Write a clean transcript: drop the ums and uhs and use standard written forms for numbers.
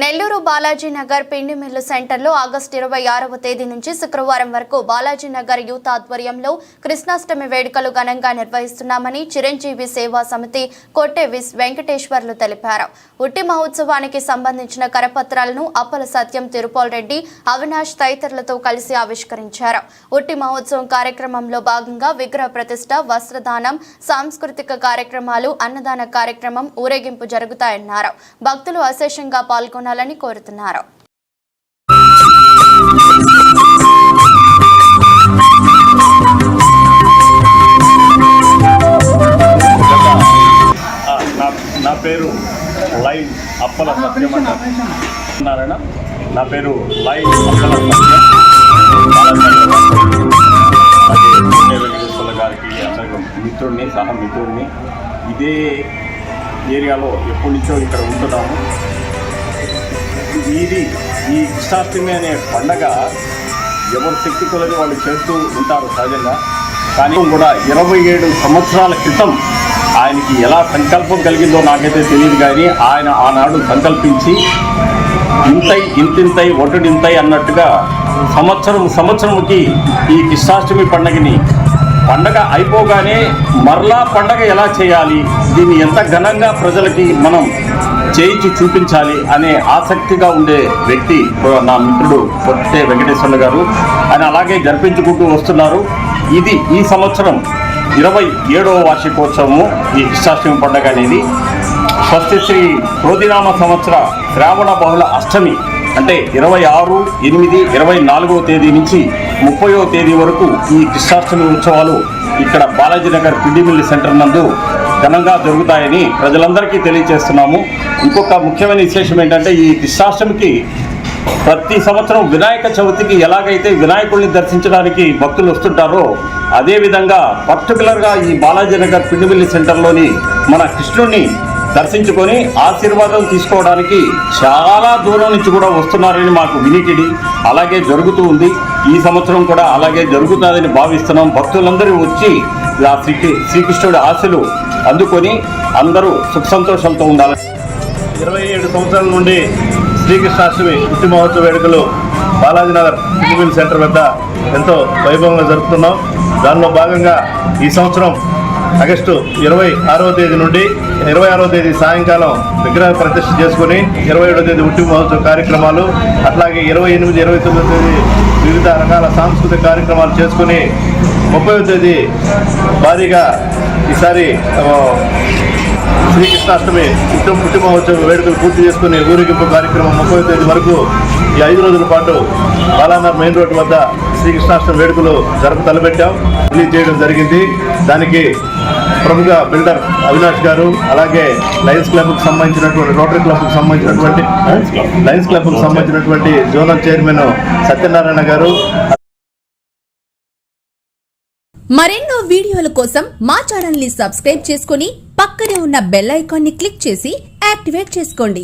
నెల్లూరు బాలాజీ నగర్ పిండి మిల్లు సెంటర్లో ఆగస్టు 26వ తేదీ నుంచి శుక్రవారం వరకు బాలాజీ నగర్ యూత్ ఆధ్వర్యంలో కృష్ణాష్టమి వేడుకలు ఘనంగా నిర్వహిస్తున్నామని చిరంజీవి సేవా సమితి కొట్టే వెంకటేశ్వర్లు తెలిపారు. ఉట్టి మహోత్సవానికి సంబంధించిన కరపత్రాలను అప్పల సత్యం, తిరుపాల్ రెడ్డి, అవినాష్ తదితరులతో కలిసి ఆవిష్కరించారు. ఉట్టి మహోత్సవం కార్యక్రమంలో భాగంగా విగ్రహ ప్రతిష్ఠ, వస్త్రదానం, సాంస్కృతిక కార్యక్రమాలు, అన్నదాన కార్యక్రమం, ఊరేగింపు జరుగుతాయన్నారు. భక్తులు అశేషంగా పాల్గొనాలని కోరుతున్నారు. నా పేరు లైన్ అప్పల సత్యం అన్నారణ. నా పేరు లైన్ అప్పల సత్యం గారికి అసలు మిత్రుడిని, సహమిత్రుడిని. ఇదే ఏరియాలో ఎప్పటి నుంచో ఇక్కడ ఉంటున్నాము. ఈ కృష్ణాష్టమి అనే పండగ ఎవరు శక్తి కొలది వాళ్ళు చేస్తూ ఉంటారు సహజంగా. కానీ కూడా 27 సంవత్సరాల క్రితం ఆయనకి ఎలా సంకల్పం కలిగిందో నాకైతే తెలియదు. కానీ ఆయన ఆనాడు సంకల్పించి ఇంతింతై ఒడ్డుడింతై అన్నట్టుగా సంవత్సరంకి ఈ కృష్ణాష్టమి పండగ అయిపోగానే మరలా పండగ ఎలా చేయాలి, దీన్ని ఎంత ఘనంగా ప్రజలకి మనం చేయించి చూపించాలి అనే ఆసక్తిగా ఉండే వ్యక్తి నా మిత్రుడు కొట్టే వెంకటేశ్వర్లు గారు. ఆయన అలాగే జరిపించుకుంటూ వస్తున్నారు. ఈ సంవత్సరం 27వ వార్షికోత్సవము ఈ కృష్ణాష్టమి పండుగ అనేది. స్వస్తి శ్రీ క్రోధినామ సంవత్సర శ్రావణ బహుళ అష్టమి అంటే 26/8/24వ తేదీ నుంచి 30వ తేదీ వరకు ఈ కృష్ణాష్టమి ఉత్సవాలు ఇక్కడ బాలాజీ నగర్ పిండి మిల్లు సెంటర్ నందు ఘనంగా జరుగుతాయని ప్రజలందరికీ తెలియజేస్తున్నాము. ఇంకొక ముఖ్యమైన విశేషం ఏంటంటే, ఈ కృష్ణాష్టమికి ప్రతి సంవత్సరం వినాయక చవితికి ఎలాగైతే వినాయకుడిని దర్శించడానికి భక్తులు వస్తుంటారో, అదేవిధంగా పర్టికులర్గా ఈ బాలాజీ నగర్ పిండి మిల్లు సెంటర్లోని మన కృష్ణుడిని దర్శించుకొని ఆశీర్వాదం తీసుకోవడానికి చాలా దూరం నుంచి కూడా వస్తున్నారని మాకు వినికిడి. అలాగే జరుగుతూ ఉంది. ఈ సంవత్సరం కూడా అలాగే జరుగుతుందని భావిస్తున్నాం. భక్తులందరూ వచ్చి శ్రీకృష్ణుడి ఆశలు అందుకొని అందరూ సుఖ సంతోషంతో ఉండాలి. 27 సంవత్సరాల నుండి శ్రీకృష్ణాష్టమి ఉట్టి మహోత్సవ వేడుకలు బాలాజీ నగర్ పిండి మిల్లు సెంటర్ వద్ద ఎంతో వైభవంగా జరుపుతున్నాం. దానిలో భాగంగా ఈ సంవత్సరం ఆగస్టు 26వ తేదీ నుండి 26వ తేదీ సాయంకాలం విగ్రహ ప్రతిష్ఠ చేసుకుని 27వ తేదీ ఉట్టి మహోత్సవ కార్యక్రమాలు, అట్లాగే 28, 29వ తేదీ వివిధ రకాల సాంస్కృతిక కార్యక్రమాలు చేసుకుని 30వ తేదీ భారీగా ఈసారి శ్రీకృష్ణాష్టమి ఉట్టి మహోత్సవ వేడుకలు పూర్తి చేసుకుని ఊరేగింపు కార్యక్రమం 30వ తేదీ వరకు ఈ 5 రోజుల పాటు బాలానగర్ మెయిన్ రోడ్డు వద్ద శ్రీకృష్ణాష్టమి వేడుకలు తలపెట్టాం, రిలీజ్ చేయడం జరిగింది. దానికి ప్రముఖ బిల్డర్ అవినాష్ గారు, అలాగే లయన్స్ క్లబ్కు సంబంధించినటువంటి రోటరీ క్లబ్కు సంబంధించినటువంటి జోనల్ చైర్మన్ సత్యనారాయణ గారు. మరెన్నో వీడియోల కోసం మా ఛానల్ ని సబ్స్క్రైబ్ చేసుకుని పక్కనే ఉన్న బెల్ ఐకాన్ ని క్లిక్ చేసి యాక్టివేట్ చేసుకోండి.